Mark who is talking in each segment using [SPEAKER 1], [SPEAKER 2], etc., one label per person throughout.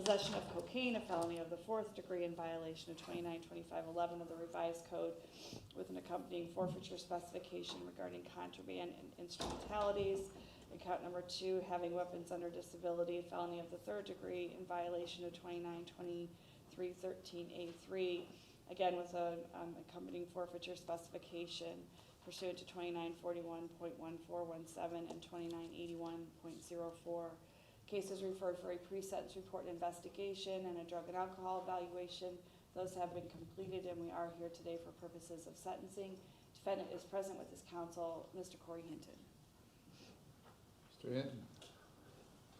[SPEAKER 1] Possession of cocaine, a felony of the 4th degree in violation of 292511 of the revised code with an accompanying forfeiture specification regarding contraband and instrumentalities. And count number 2, having weapons under disability, a felony of the 3rd degree in violation of 292313A3, again with an accompanying forfeiture specification pursuant to 2941.1417 and 2981.04. Case is referred for a pre-sentence report and investigation and a drug and alcohol evaluation. Those have been completed, and we are here today for purposes of sentencing. Defendant is present with his counsel, Mr. Corey Hinton.
[SPEAKER 2] Mr. Hinton.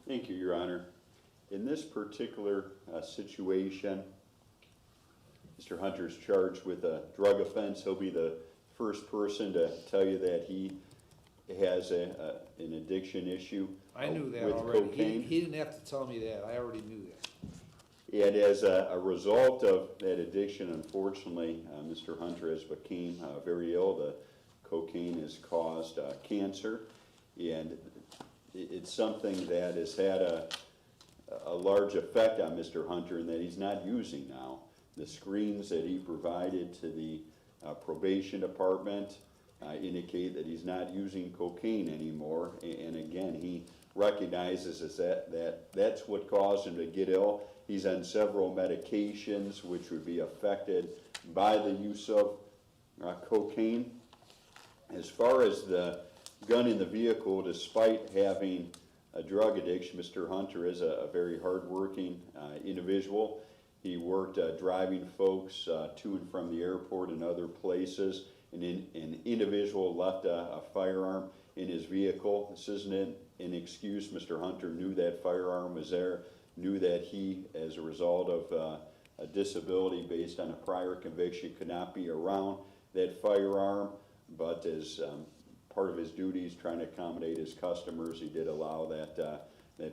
[SPEAKER 3] Thank you, Your Honor. In this particular situation, Mr. Hunter is charged with a drug offense. He'll be the first person to tell you that he has an addiction issue.
[SPEAKER 2] I knew that
[SPEAKER 3] with
[SPEAKER 2] already.
[SPEAKER 3] cocaine.
[SPEAKER 2] He didn't have to tell me that. I already knew that.
[SPEAKER 3] And as a result of that addiction, unfortunately, Mr. Hunter has become very ill. The cocaine has caused cancer, and it's something that has had a large effect on Mr. Hunter in that he's not using now. The screens that he provided to the probation department indicate that he's not using cocaine anymore, and again, he recognizes that's what caused him to get ill. He's on several medications which would be affected by the use of cocaine. As far as the gun in the vehicle, despite having a drug addiction, Mr. Hunter is a very hardworking individual. He worked driving folks to and from the airport and other places. An individual left a firearm in his vehicle. This isn't an excuse. Mr. Hunter knew that firearm was there, knew that he, as a result of a disability based on a prior conviction, could not be around that firearm, but as part of his duties trying to accommodate his customers, he did allow that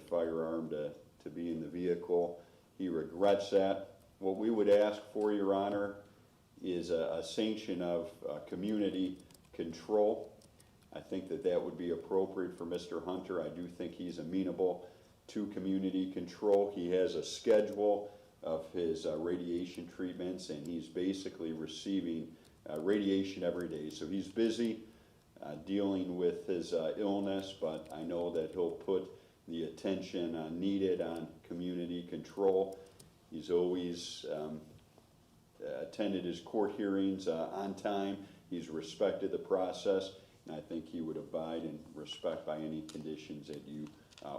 [SPEAKER 3] firearm to be in the vehicle. He regrets that. What we would ask for, Your Honor, is a sanction of community control. I think that would be appropriate for Mr. Hunter. I do think he's amenable to community control. He has a schedule of his radiation treatments, and he's basically receiving radiation every day. So he's busy dealing with his illness, but I know that he'll put the attention needed on community control. He's always attended his court hearings on time. He's respected the process, and I think he would abide and respect by any conditions that you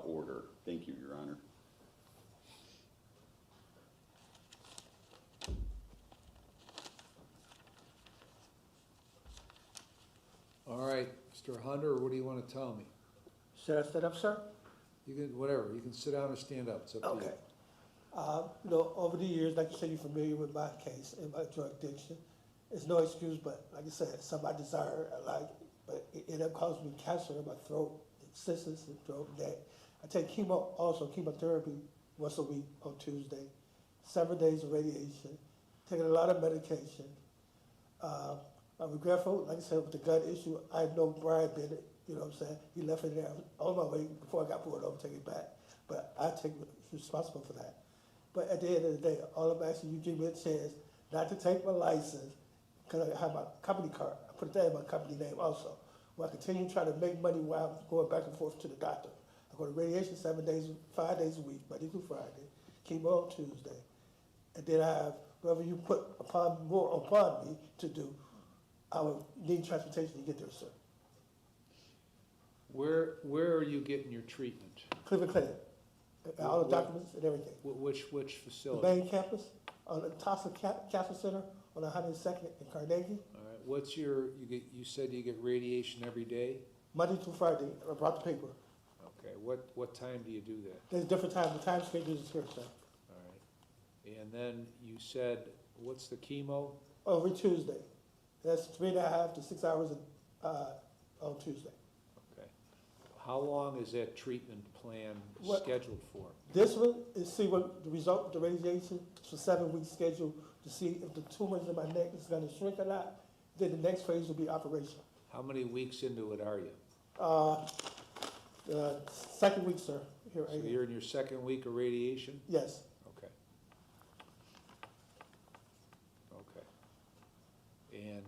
[SPEAKER 3] order. Thank you, Your Honor.
[SPEAKER 2] All right, Mr. Hunter, what do you want to tell me?
[SPEAKER 4] Should I stand up, sir?
[SPEAKER 2] You can, whatever. You can sit down or stand up. It's up to you.
[SPEAKER 4] Okay. Over the years, like you said, you're familiar with my case and my drug addiction. It's no excuse, but like I said, something I desire, I like, but it ended up causing me cancer in my throat, cysts and throat, neck. I take chemotherapy once a week on Tuesday, 7 days of radiation, taking a lot of medication. I'm regretful, like I said, with the gun issue, I know Brian Bennett, you know what I'm saying? He left it there on my way before I got pulled over, take it back. But I take responsible for that. But at the end of the day, all I'm asking you, give me a chance not to take my license, because I have my company card. I put that in my company name also. Where I continue trying to make money while I'm going back and forth to the doctor. I go to radiation 5 days a week, Monday through Friday, chemo on Tuesday. And then I have whatever you put more upon me to do, I would need transportation to get there, sir.
[SPEAKER 2] Where are you getting your treatment?
[SPEAKER 4] Cleveland Clinic. All the documents and everything.
[SPEAKER 2] Which
[SPEAKER 4] The
[SPEAKER 2] facility?
[SPEAKER 4] main campus, on the Tulsa Cancer Center on 102nd and Carnegie.
[SPEAKER 2] All right. What's your? You said you get radiation every day.
[SPEAKER 4] Monday through Friday. I brought the paper.
[SPEAKER 2] Okay. What time do you do that?
[SPEAKER 4] There's different times. The time schedule is here, sir.
[SPEAKER 2] All right. And then you said, what's the chemo?
[SPEAKER 4] Every Tuesday. That's 3.5 to 6 hours on Tuesday.
[SPEAKER 2] Okay. How long is that treatment plan scheduled for?
[SPEAKER 4] This one is see what the result of the radiation. It's for 7 weeks scheduled to see if the tumors in my neck is going to shrink or not. Then the next phase will be operation.
[SPEAKER 2] How many weeks into it are you?
[SPEAKER 4] Second week, sir. Here,
[SPEAKER 2] So you're in your second week of radiation?
[SPEAKER 4] Yes.
[SPEAKER 2] And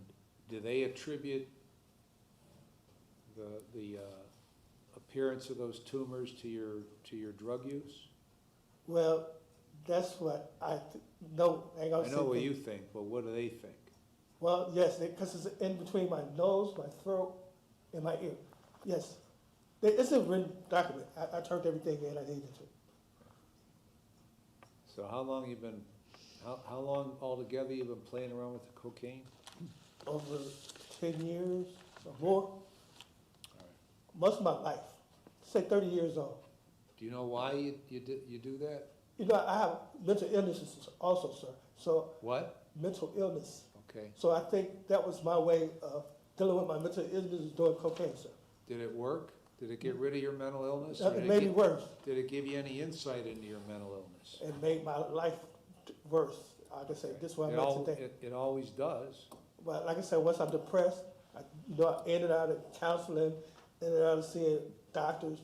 [SPEAKER 2] do they attribute the appearance of those tumors to your drug use?
[SPEAKER 4] Well, that's what no, I ain't gonna
[SPEAKER 2] I
[SPEAKER 4] say
[SPEAKER 2] know what
[SPEAKER 4] that.
[SPEAKER 2] you think, but what do they think?
[SPEAKER 4] Well, yes, because it's in between my nose, my throat, and my ear. Yes. It's a written document. I turned everything in I needed to.
[SPEAKER 2] So how long how long altogether you've been playing around with the cocaine?
[SPEAKER 4] Over 10 years or more. Most of my life. Say 30 years old.
[SPEAKER 2] Do you know why you do that?
[SPEAKER 4] You know, I have mental illnesses also, sir. So
[SPEAKER 2] What?
[SPEAKER 4] mental illness.
[SPEAKER 2] Okay.
[SPEAKER 4] So I think that was my way of dealing with my mental illness, doing cocaine, sir.
[SPEAKER 2] Did it work? Did it get rid of your mental illness?
[SPEAKER 4] It made me worse.
[SPEAKER 2] Did it give you any insight into your mental illness?
[SPEAKER 4] It made my life worse. Like I say, this is where I'm at today.
[SPEAKER 2] It always does.
[SPEAKER 4] But like I said, once I'm depressed, I in and out of counseling, in and out of seeing doctors,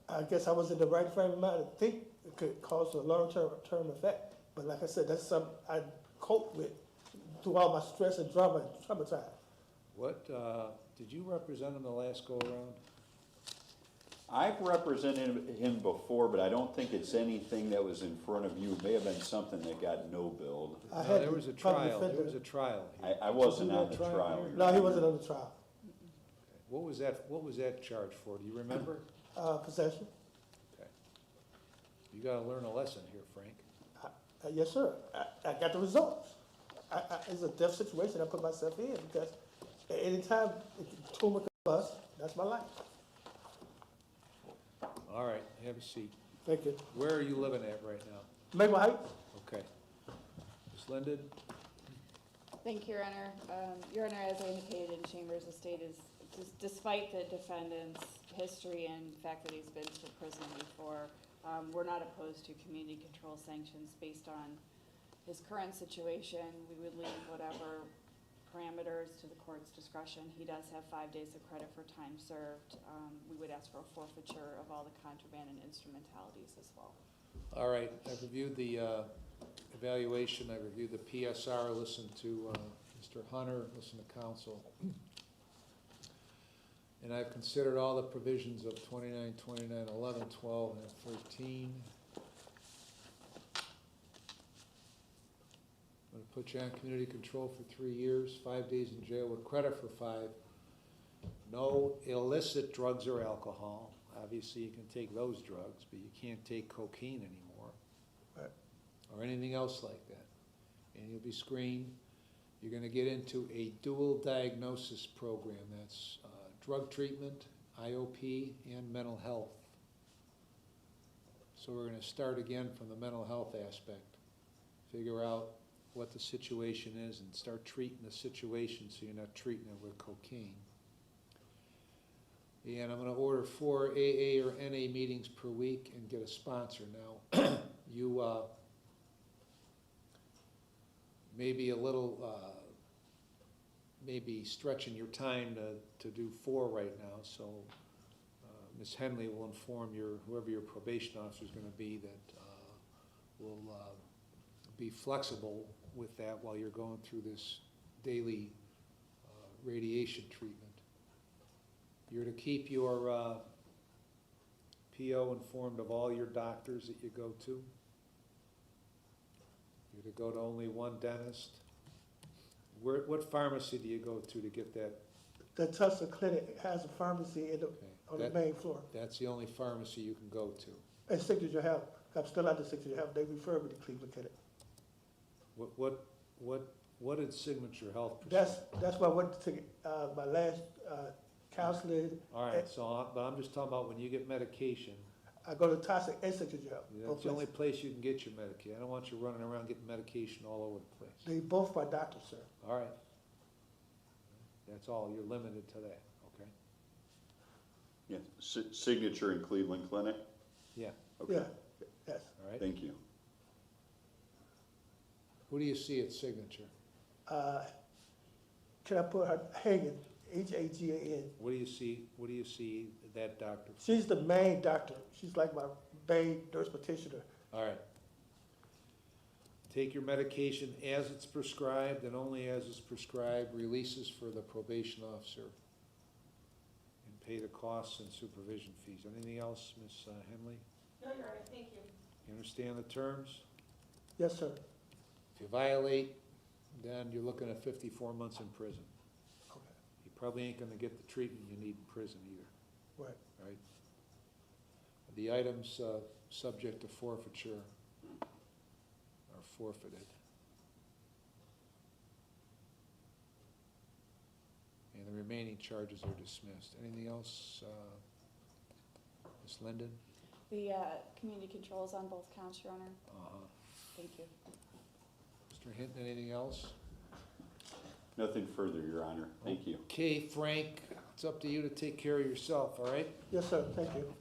[SPEAKER 4] I guess I was in the right frame of mind to think it could cause a long-term effect. But like I said, that's something I cope with through all my stress and traumatized.
[SPEAKER 2] What, did you represent him the last go-around?
[SPEAKER 3] I've represented him before, but I don't think it's anything that was in front of you. It may have been something that got no-billed.
[SPEAKER 4] I
[SPEAKER 2] No,
[SPEAKER 4] had
[SPEAKER 2] there
[SPEAKER 4] the
[SPEAKER 2] was a
[SPEAKER 4] public
[SPEAKER 2] trial, there
[SPEAKER 4] defender.
[SPEAKER 2] was a trial here.
[SPEAKER 3] I wasn't
[SPEAKER 2] Did you
[SPEAKER 3] on
[SPEAKER 2] do
[SPEAKER 3] the
[SPEAKER 2] that
[SPEAKER 3] trial.
[SPEAKER 2] trial?
[SPEAKER 4] No, he wasn't on the trial.
[SPEAKER 2] What was that charge for? Do you remember?
[SPEAKER 4] Possession.
[SPEAKER 2] Okay. You gotta learn a lesson here, Frank.
[SPEAKER 4] Yes, sir. I got the results. It's a death situation I put myself in because at any time a tumor could bust. That's my life.
[SPEAKER 2] All right, have a seat.
[SPEAKER 4] Thank you.
[SPEAKER 2] Where are you living at right now?
[SPEAKER 4] Maple Heights.
[SPEAKER 2] Okay. Ms. Linden?
[SPEAKER 1] Thank you, Your Honor. Your Honor, as I indicated in Chambers, the state is, despite the defendant's history and the fact that he's been to prison before, we're not opposed to community control sanctions based on his current situation. We would leave whatever parameters to the court's discretion. He does have 5 days of credit for time served. We would ask for a forfeiture of all the contraband and instrumentalities as well.
[SPEAKER 2] All right, I've reviewed the evaluation, I've reviewed the PSR, listened to Mr. Hunter, listened to counsel. And I've considered all the provisions of 29, 29, 11, 12, and 13. I'm gonna put you on community control for 3 years, 5 days in jail with credit for 5. No illicit drugs or alcohol. Obviously, you can take those drugs, but you can't take cocaine anymore.
[SPEAKER 4] Right.
[SPEAKER 2] Or anything else like that. And you'll be screened. You're gonna get into a dual diagnosis program. That's drug treatment, IOP, and mental health. So we're gonna start again from the mental health aspect. Figure out what the situation is and start treating the situation so you're not treating it with cocaine. And I'm gonna order 4 AA or NA meetings per week and get a sponsor. Now, you maybe a little, maybe stretching your time to do 4 right now, so Ms. Henley will inform whoever your probation officer is gonna be that will be flexible with that while you're going through this daily radiation treatment. You're to keep your PO informed of all your doctors that you go to. You're to go to only one dentist. What pharmacy do you go to get that?
[SPEAKER 4] The Tulsa Clinic has a pharmacy on the main floor.
[SPEAKER 2] That's the only pharmacy you can go to.
[SPEAKER 4] And Signature Health. I'm still at the Signature Health. They refer me to Cleveland Clinic.
[SPEAKER 2] What did Signature Health prescribe?
[SPEAKER 4] That's why I went to my last counseling.
[SPEAKER 2] All right, but I'm just talking about when you get medication.
[SPEAKER 4] I go to Tulsa and Signature Health.
[SPEAKER 2] That's the only place you can get your medication. I don't want you running around getting medication all over the place.
[SPEAKER 4] They both my doctors, sir.
[SPEAKER 2] All right. That's all. You're limited to that, okay?
[SPEAKER 3] Yeah, Signature in Cleveland Clinic?
[SPEAKER 2] Yeah.
[SPEAKER 3] Okay.
[SPEAKER 4] Yeah, yes.
[SPEAKER 2] All right.
[SPEAKER 3] Thank you.
[SPEAKER 2] Who do you see at Signature?
[SPEAKER 4] Can I put her Hagan, Hagan?
[SPEAKER 2] What do you see that doctor?
[SPEAKER 4] She's the main doctor. She's like my main nurse practitioner.
[SPEAKER 2] All right. take your medication as it's prescribed and only as it's prescribed, releases for the probation officer, and pay the costs and supervision fees. Anything else, Ms. Henley?
[SPEAKER 1] No, you're right, thank you.
[SPEAKER 2] You understand the terms?
[SPEAKER 4] Yes, sir.
[SPEAKER 2] If you violate, then you're looking at 54 months in prison.
[SPEAKER 4] Okay,
[SPEAKER 2] You probably ain't gonna get the treatment you need in prison either,
[SPEAKER 4] right.
[SPEAKER 2] right? The items subject to forfeiture are forfeited. And the remaining charges are dismissed. Anything else, Ms. Linden?
[SPEAKER 1] The community controls on both counts, Your Honor. Thank you.
[SPEAKER 2] Mr. Hinton, anything else?
[SPEAKER 3] Nothing further, Your Honor. Thank you.
[SPEAKER 2] Okay, Frank, it's up to you to take care of yourself, all right?
[SPEAKER 4] Yes, sir, thank you.